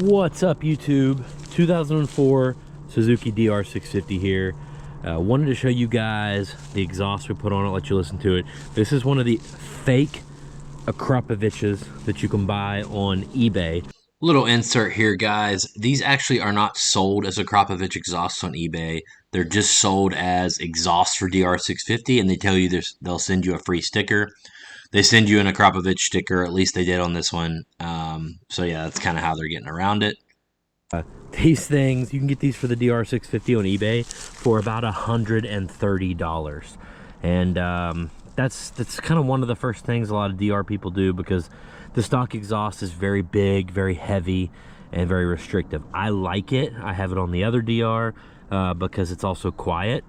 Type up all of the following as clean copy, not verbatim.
What's up, YouTube? 2004 Suzuki DR650 here. Wanted to show you guys the exhaust we put on it, let you listen to it. This is one of the fake Akrapoviches that you can buy on eBay. Little insert here, guys. These actually are not sold as Akrapovich exhausts on eBay. They're just sold as exhausts for DR650, and they tell you they'll send you a free sticker. They send you an Akrapovich sticker, at least they did on this one. So yeah, that's kind of how they're getting around it. These things, you can get these for the DR650 on eBay for about $130. And that's kind of one of the first things a lot of DR people do, because the stock exhaust is very big, very heavy, and very restrictive. I like it. I have it on the other DR because it's also quiet.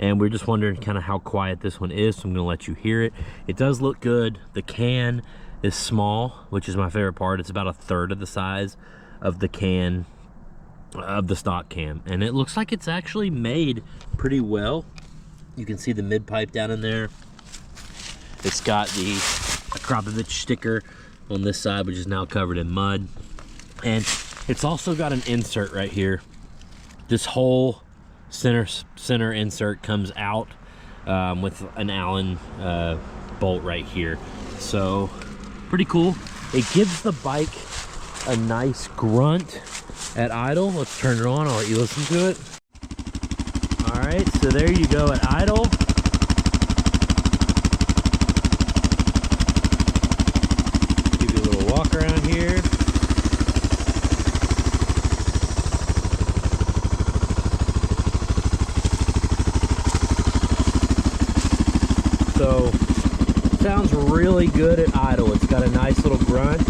And we're just wondering kind of how quiet this one is, so I'm going to let you hear it. It does look good. The can is small, which is my favorite part. It's about a third of the size of the can, of the stock can. And it looks like it's actually made pretty well. You can see the mid pipe down in there. It's got the Akrapovich sticker on this side, which is now covered in mud. And it's also got an insert right here. This whole center insert comes out with an Allen bolt right here. So pretty cool. It gives the bike a nice grunt at idle. Let's turn it on. I'll let you listen to it. All right, so there you go at idle. Give you a little walk around here. So, sounds really good at idle. It's got a nice little grunt.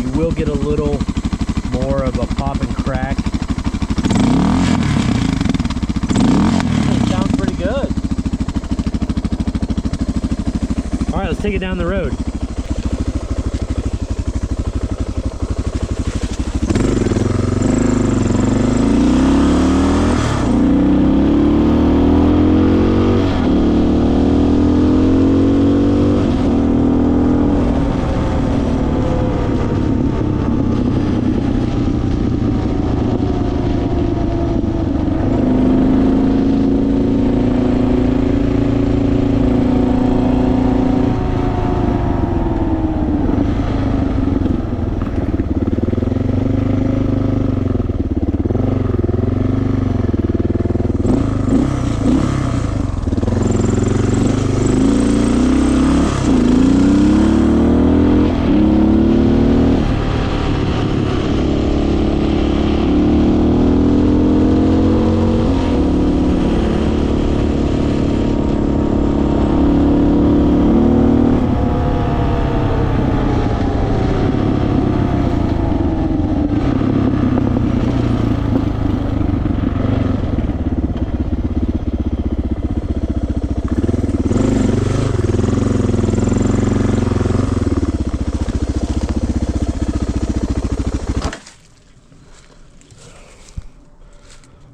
You will get a little more of a pop and crack. It sounds pretty good. All right, let's take it down the road.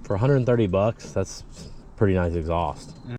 For 130 bucks, that's pretty nice exhaust.